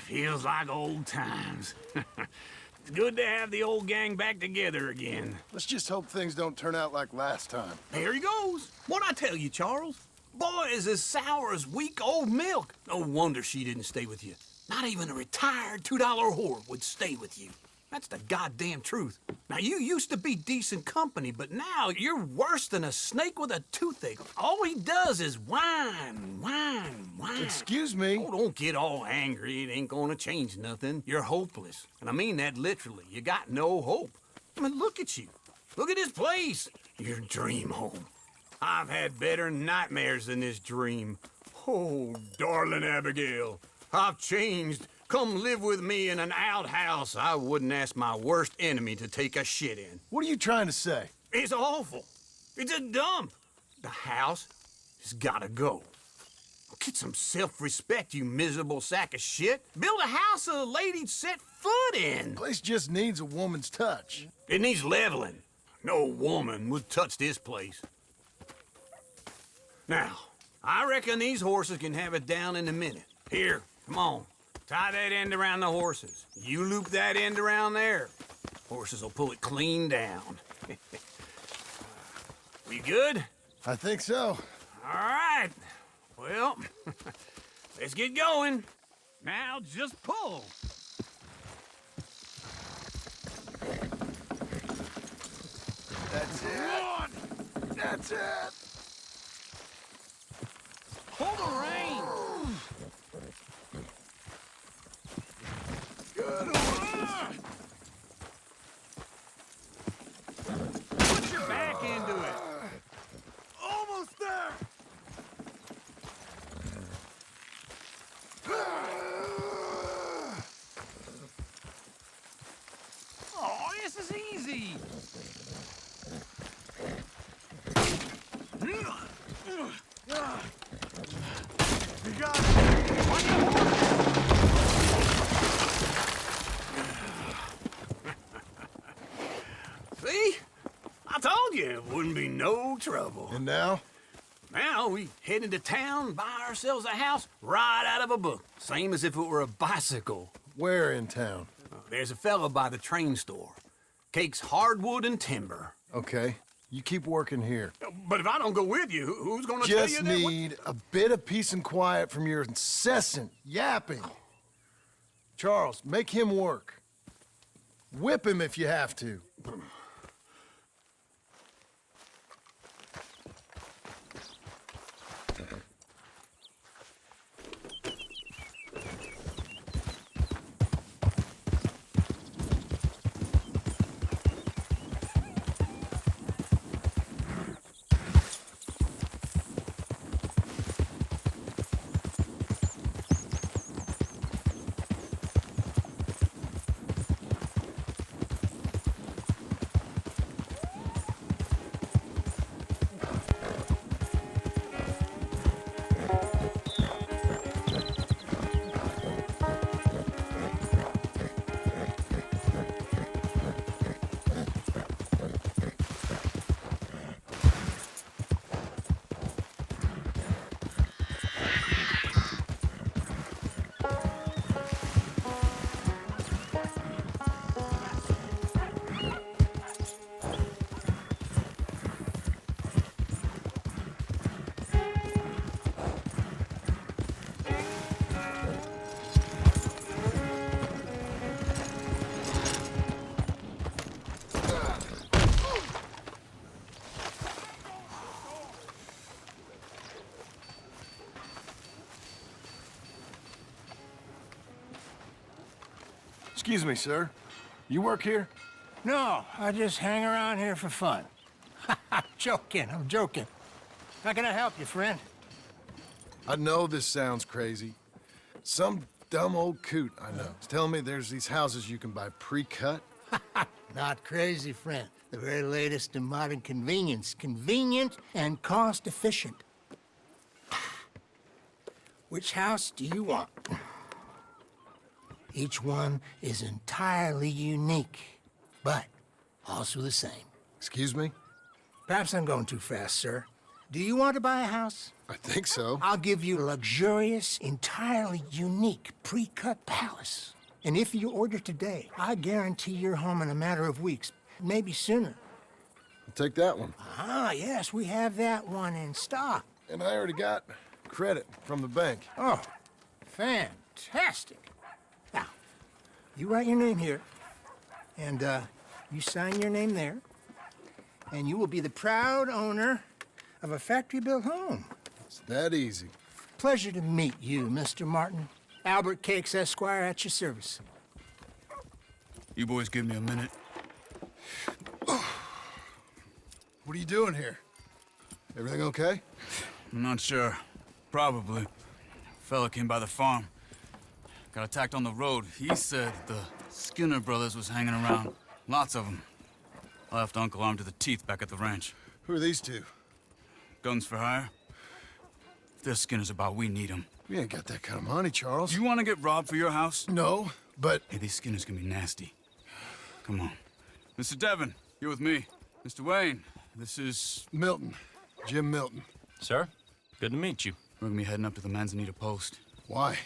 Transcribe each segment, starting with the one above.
Feels like old times. It's good to have the old gang back together again. Let's just hope things don't turn out like last time. There he goes. What'd I tell you, Charles? Boy is as sour as week-old milk. No wonder she didn't stay with you. Not even a retired $2 whore would stay with you. That's the goddamn truth. Now, you used to be decent company, but now you're worse than a snake with a toothache. All he does is whine, whine, whine. Excuse me? Oh, don't get all angry. It ain't gonna change nothing. You're hopeless. And I mean that literally. You got no hope. I mean, look at you. Look at this place. Your dream home. I've had better nightmares than this dream. Oh, darling Abigail, I've changed. Come live with me in an outhouse I wouldn't ask my worst enemy to take a shit in. What are you trying to say? It's awful. It's a dump. The house has gotta go. Get some self-respect, you miserable sack of shit. Build a house a lady'd set foot in. Place just needs a woman's touch. It needs leveling. No woman would touch this place. Now, I reckon these horses can have it down in a minute. Here, come on. Tie that end around the horses. You loop that end around there. Horses will pull it clean down. We good? I think so. All right. Well, let's get going. Now just pull. That's it. That's it. Hold the rein. Good. Put your back into it. Almost there. Oh, this is easy. You got it. See? I told you it wouldn't be no trouble. And now? Now we head into town, buy ourselves a house right out of a book. Same as if it were a bicycle. Where in town? There's a fella by the train store. Cakes hardwood and timber. Okay. You keep working here. But if I don't go with you, who's gonna tell you Just that? need a bit of peace and quiet from your incessant yapping. Charles, make him work. Whip him if you have to. Excuse me, sir. You work here? No, I just hang around here for fun. I'm joking. How can I help you, friend? I know this sounds crazy. Some dumb old coot I know is telling me there's these houses you can buy pre-cut. Not crazy, friend. The very latest in modern convenience. Convenient and cost-efficient. Which house do you want? Each one is entirely unique, but also the same. Excuse me? Perhaps I'm going too fast, sir. Do you want to buy a house? I think so. I'll give you a luxurious, entirely unique pre-cut palace. And if you order today, I guarantee you're home in a matter of weeks, maybe sooner. I'll take that one. Ah, yes, we have that one in stock. And I already got credit from the bank. Oh, fantastic. Now, you write your name here, and you sign your name there, and you will be the proud owner of a factory-built home. It's that easy. Pleasure to meet you, Mr. Martin. Albert Cakes, Esquire, at your service. You boys give me a minute. What are you doing here? Everything okay? I'm not sure. Probably. Fella came by the farm. Got attacked on the road. He said the Skinner brothers was hanging around. Lots of them. I left Uncle armed to the teeth back at the ranch. Who are these two? Guns for hire? If they're Skinner's about, we need them. We ain't got that kind of money, Charles. You want to get robbed for your house? No, but... Hey, these Skinners can be nasty. Come on. Mr. Devon, you're with me. Mr. Wayne, this is... Milton. Jim Milton. Sir, good to meet you. We're gonna be heading up to the Manzanita post. Why?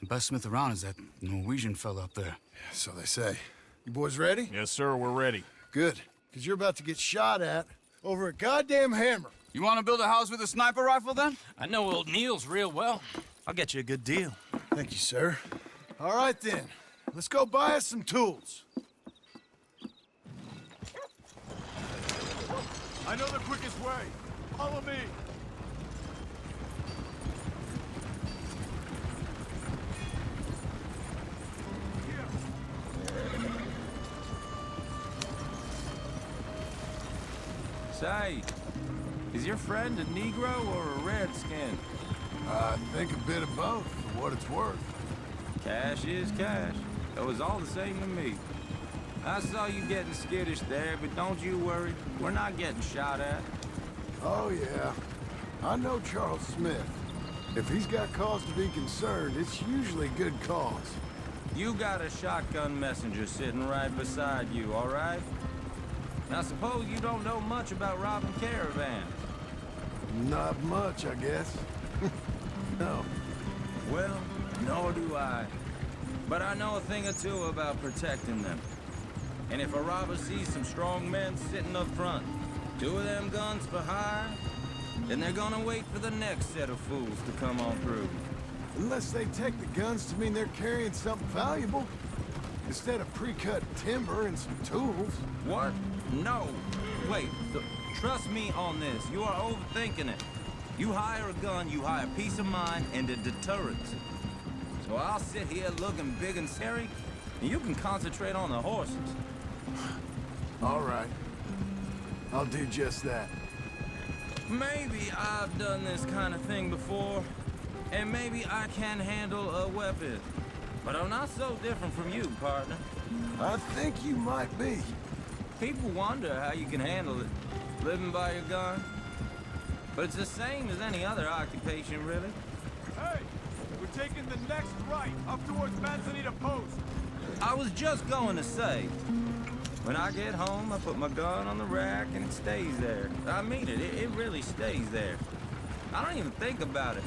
The best smith around is that Norwegian fella up there. So they say. You boys ready? Yes, sir, we're ready. Good. Because you're about to get shot at over a goddamn hammer. You want to build a house with a sniper rifle, then? I know old Neil's real well. I'll get you a good deal. Thank you, sir. All right, then. Let's go buy us some tools. I know the quickest way. Follow me. Say, is your friend a Negro or a Redskin? I think a bit of both, for what it's worth. Cash is cash. It was all the same to me. I saw you getting skittish there, but don't you worry. We're not getting shot at. Oh, yeah. I know Charles Smith. If he's got cause to be concerned, it's usually good cause. You got a shotgun messenger sitting right beside you, all right? Now suppose you don't know much about robbing caravans. Not much, I guess. No. Well, nor do I. But I know a thing or two about protecting them. And if a robber sees some strong men sitting up front, 2 of them guns for hire, then they're gonna wait for the next set of fools to come on through. Unless they take the guns to mean they're carrying something valuable. Instead of pre-cut timber and some tools. What? No. Wait, trust me on this. You are overthinking it. You hire a gun, you hire peace of mind and a deterrence. So I'll sit here looking big and scary, and you can concentrate on the horses. All right. I'll do just that. Maybe I've done this kind of thing before, and maybe I can handle a weapon. But I'm not so different from you, partner. I think you might be. People wonder how you can handle it, living by your gun. But it's the same as any other occupation, really. Hey, we're taking the next right up towards Manzanita Post. I was just going to say, when I get home, I put my gun on the rack and it stays there. I mean it, it really stays there. I don't even think about it.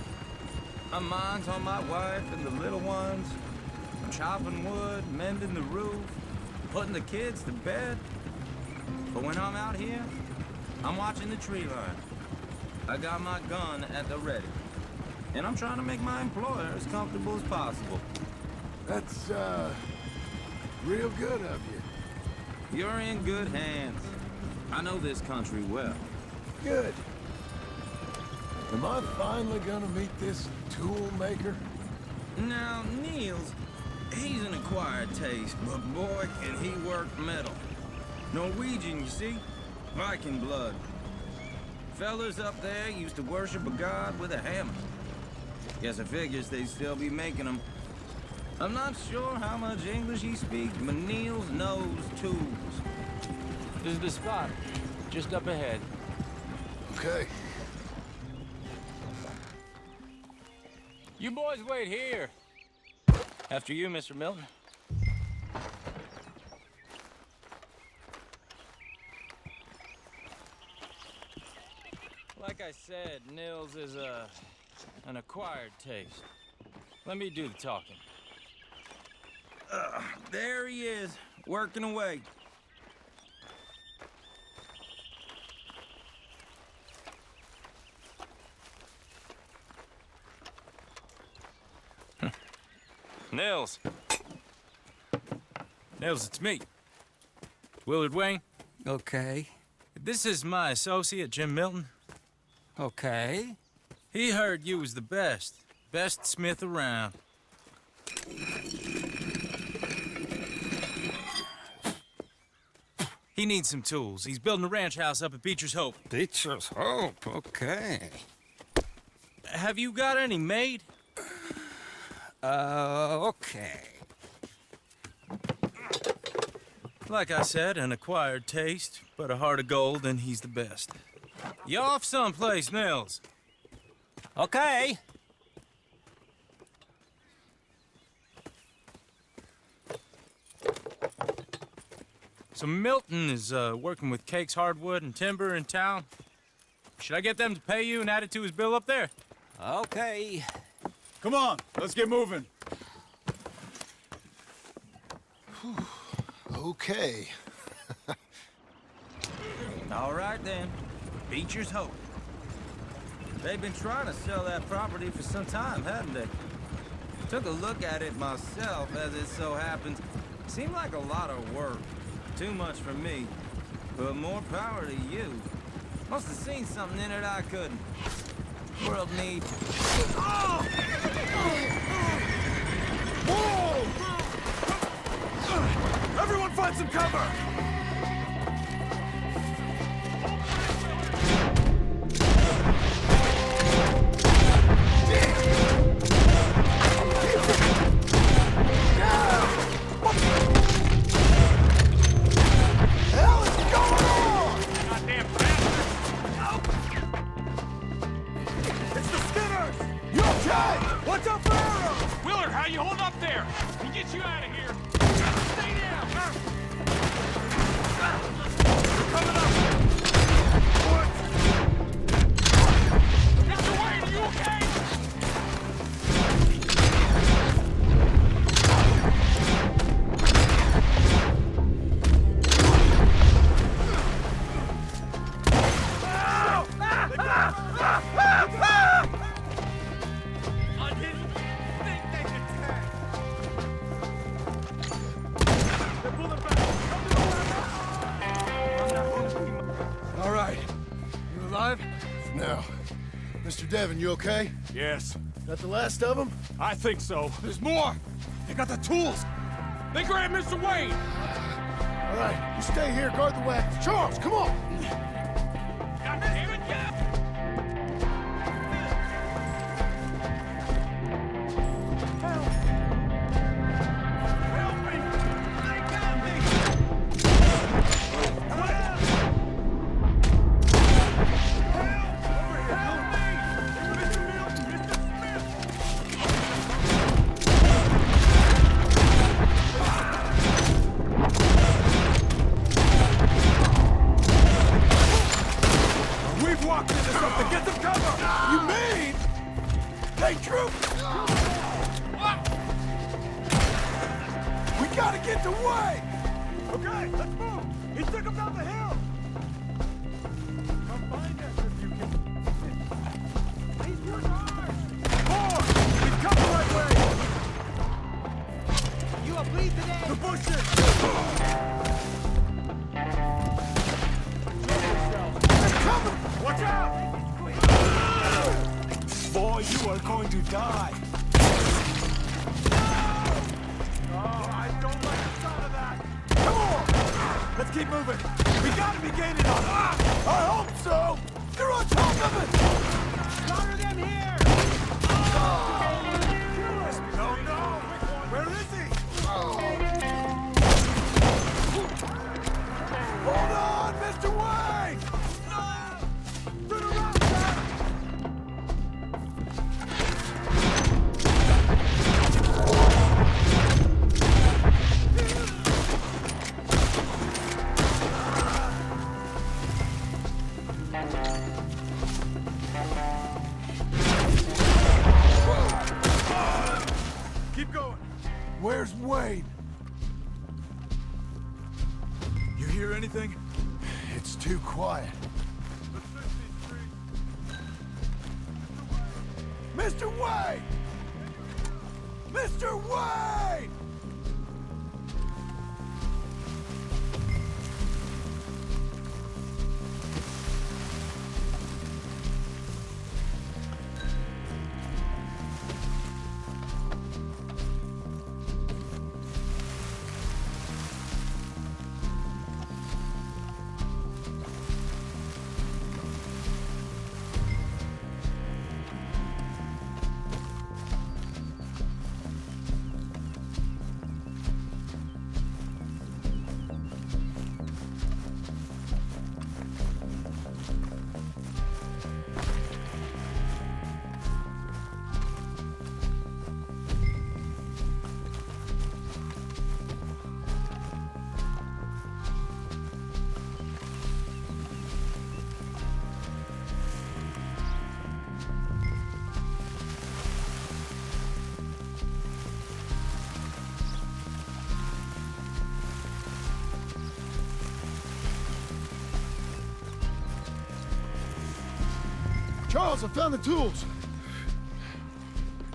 My mind's on my wife and the little ones. I'm chopping wood, mending the roof, putting the kids to bed. But when I'm out here, I'm watching the tree line. I got my gun at the ready. And I'm trying to make my employer as comfortable as possible. That's, real good of you. You're in good hands. I know this country well. Good. Am I finally gonna meet this tool maker? Now, Niels, he's an acquired taste, but boy, can he work metal. Norwegian, you see? Viking blood. Fellers up there used to worship a god with a hammer. Guess I figures they'd still be making them. I'm not sure how much English he speaks, but Niels knows tools. This is the spot, just up ahead. Okay. You boys wait here. After you, Mr. Milton. Like I said, Nils is an acquired taste. Let me do the talking. There he is, working away. Nils. Nils, it's me. Willard Wayne. Okay. This is my associate, Jim Milton. Okay. He heard you was the best. Best smith around. He needs some tools. He's building a ranch house up at Beecher's Hope. Beecher's Hope, okay. Have you got any made? Okay. Like I said, an acquired taste, but a heart of gold, and he's the best. You off someplace, Nils? Okay. So Milton is working with Cake's Hardwood and Timber in town. Should I get them to pay you and add it to his bill up there? Okay. Come on, let's get moving. Okay. All right then, Beecher's Hope. They've been trying to sell that property for some time, haven't they? Took a look at it myself, as it so happens. Seemed like a lot of work. Too much for me, but more power to you. Must have seen something in it I couldn't. World needs. Whoa! Everyone find some cover! Watch out for arrows! Willard, how you hold up there? He gets you out of here. Stay down! We're coming up! What? Mr. Wayne, are you okay? Now, Mr. Devon, you okay? Yes, Got the last of them? I think so. There's more! They got the tools! They grabbed Mr. Wayne! All right, you stay here, guard the wagons. Charles, come on! anything? It's too quiet. Mr. Wayne! Mr. Wayne! Charles, I found the tools.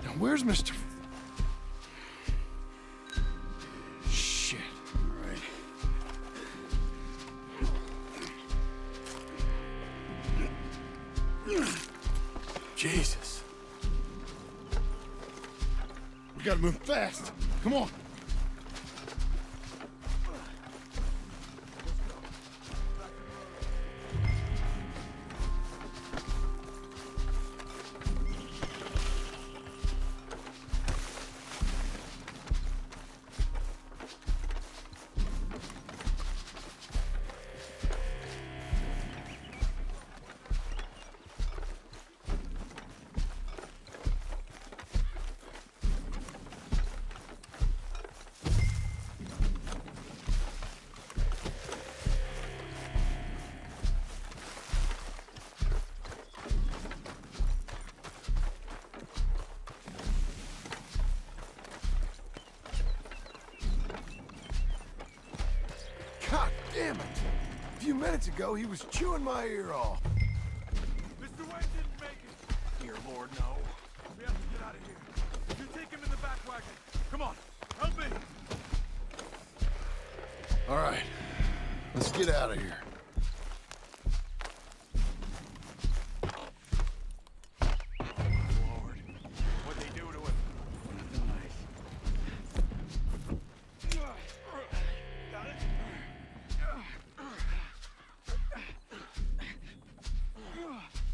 Now, where's Mr. Shit. All right. Jesus. We gotta move fast. Come on. God damn it! A few minutes ago, he was chewing my ear off. Mr. Wayne didn't make it. Dear Lord, no. We have to get out of here. You take him in the back wagon. Come on, help me. All right, let's get out of here. Lord, what'd they do to him? Got it?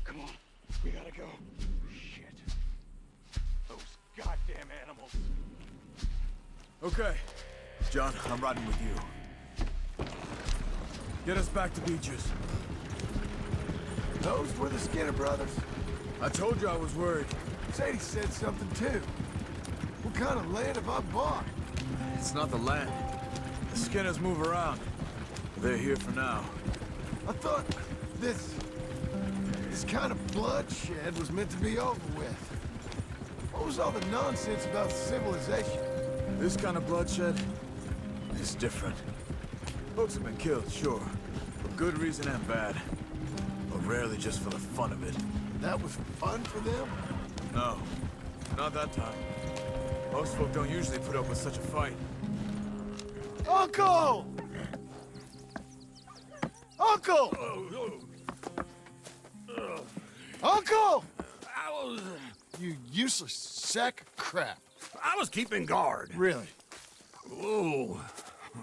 Come on, we gotta go. Shit. Those goddamn animals. Okay. John, I'm riding with you. Get us back to Beaches. Those were the Skinner brothers. I told you I was worried. Sadie said something too. What kind of land have I bought? It's not the land. The Skinners move around. They're here for now. I thought this kind of bloodshed was meant to be over with. What was all the nonsense about civilization? This kind of bloodshed is different. Folks have been killed, sure. For good reason and bad. But rarely just for the fun of it. That was fun for them? No, not that time. Most folk don't usually put up with such a fight. Uncle! Uncle! Uncle! You useless sack of crap. I was keeping guard. Really? Whoa.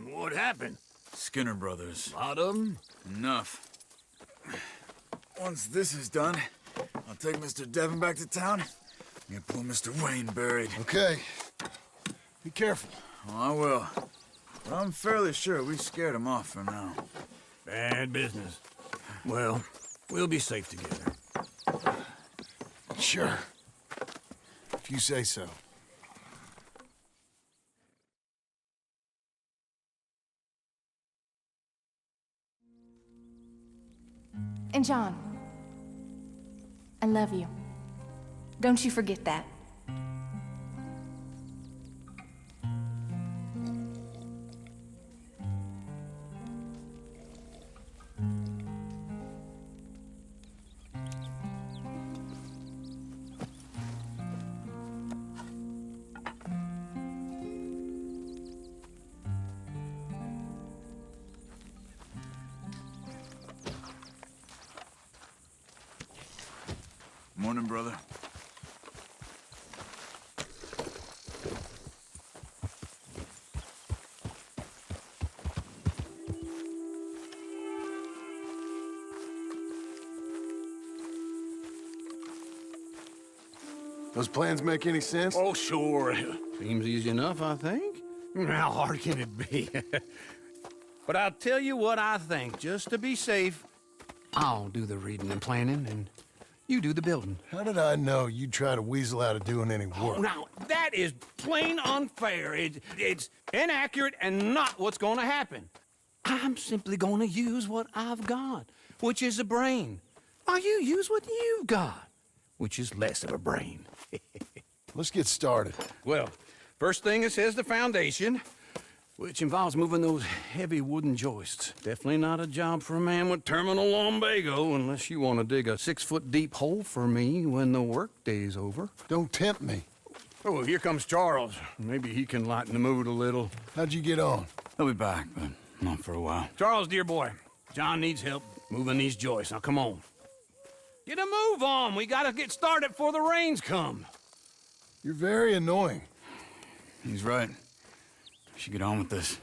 What happened? Skinner brothers. Lot of them? Enough. Once this is done, I'll take Mr. Devon back to town and get poor Mr. Wayne buried. Okay. Be careful. Oh, I will. But I'm fairly sure we scared him off for now. Bad business. Well, we'll be safe together. Sure. If you say so. And John, I love you. Don't you forget that. Morning, brother. Those plans make any sense? Oh, sure. Seems easy enough, I think. How hard can it be? But I'll tell you what I think, just to be safe. I'll do the reading and planning, and you do the building. How did I know you'd try to weasel out of doing any work? Now, that is plain unfair. It's inaccurate and not what's going to happen. I'm simply going to use what I've got, which is a brain. While you use what you've got, which is less of a brain. Let's get started. Well, first thing it says the foundation, which involves moving those heavy wooden joists. Definitely not a job for a man with terminal lumbago unless you want to dig a 6-foot deep hole for me when the workday's over. Don't tempt me. Oh, here comes Charles. Maybe he can lighten the mood a little. How'd you get on? He'll be back, but not for a while. Charles, dear boy, John needs help moving these joists. Now, come on. Get a move on. We gotta get started before the rains come. You're very annoying. He's right. We should get on with this.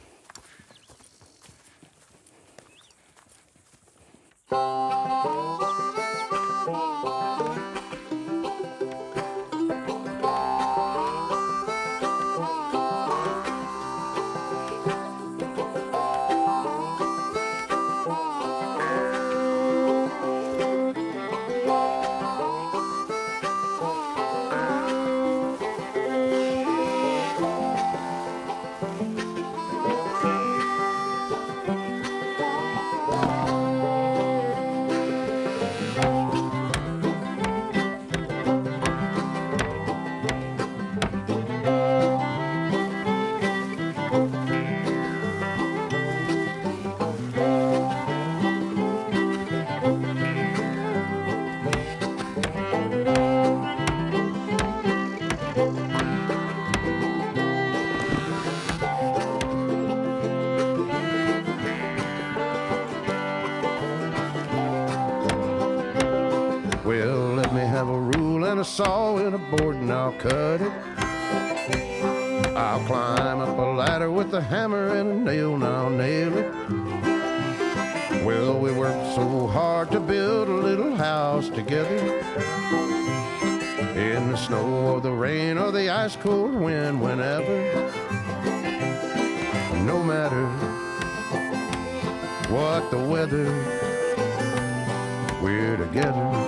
Well, let me have a rule and a saw and a board and I'll cut it. I'll climb up a ladder with a hammer and a nail and I'll nail it. Well, we worked so hard to build a little house together. In the snow or the rain or the ice cold wind, whenever. No matter what the weather, we're together.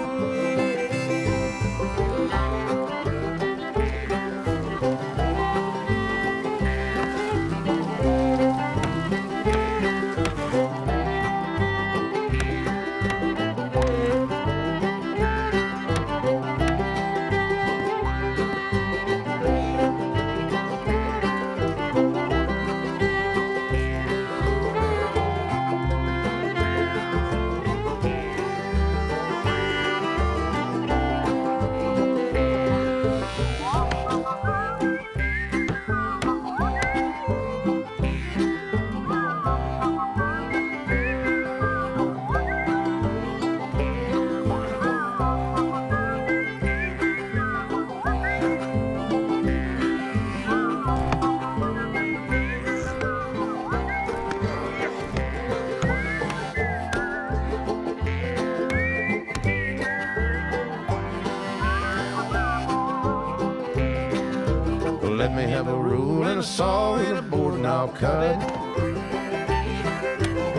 Let me have a rule and a saw and a board and I'll cut it.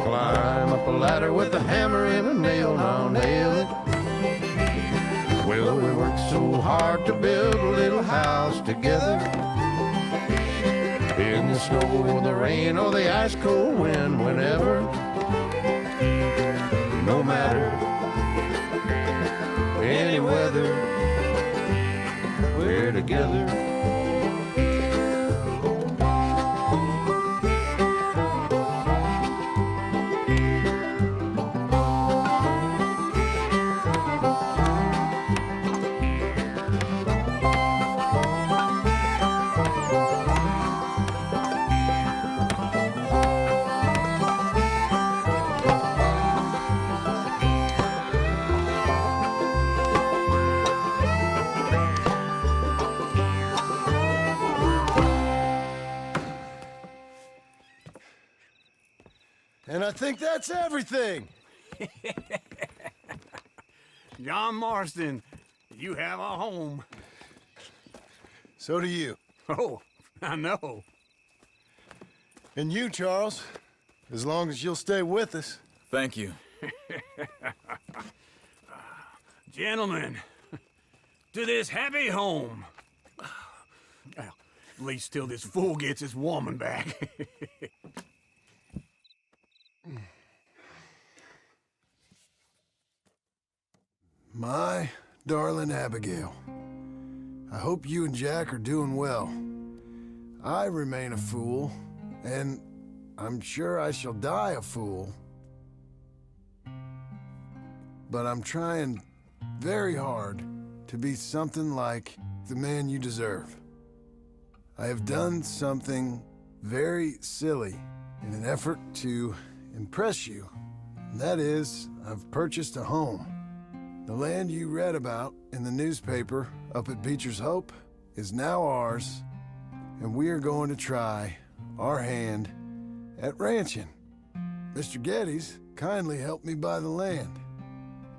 Climb up a ladder with a hammer and a nail and I'll nail it. Well, we worked so hard to build a little house together. In the snow or the rain or the ice cold wind, whenever. No matter any weather, we're together. And I think that's everything. John Marston, you have a home. So do you. Oh, I know. And you, Charles, as long as you'll stay with us. Thank you. Gentlemen, to this happy home. Well, at least till this fool gets his woman back. My darling Abigail, I hope you and Jack are doing well. I remain a fool, and I'm sure I shall die a fool. But I'm trying very hard to be something like the man you deserve. I have done something very silly in an effort to impress you. And that is, I've purchased a home. The land you read about in the newspaper up at Beecher's Hope is now ours, and we are going to try our hand at ranching. Mr. Geddes kindly helped me buy the land.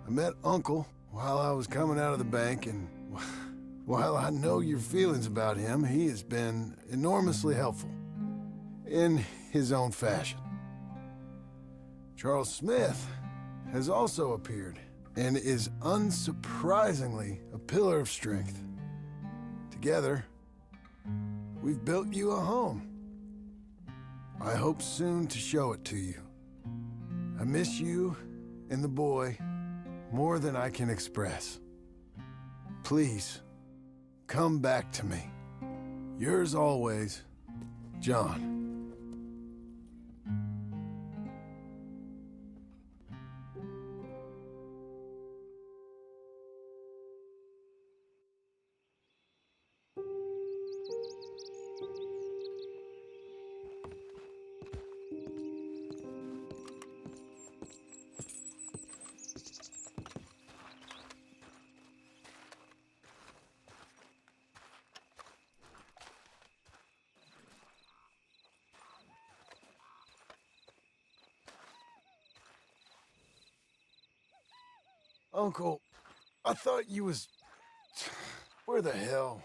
I met Uncle while I was coming out of the bank, and while I know your feelings about him, he has been enormously helpful in his own fashion. Charles Smith has also appeared and is unsurprisingly a pillar of strength. Together, we've built you a home. I hope soon to show it to you. I miss you and the boy more than I can express. Please, come back to me. Yours always, John. Uncle, I thought you was... Where the hell?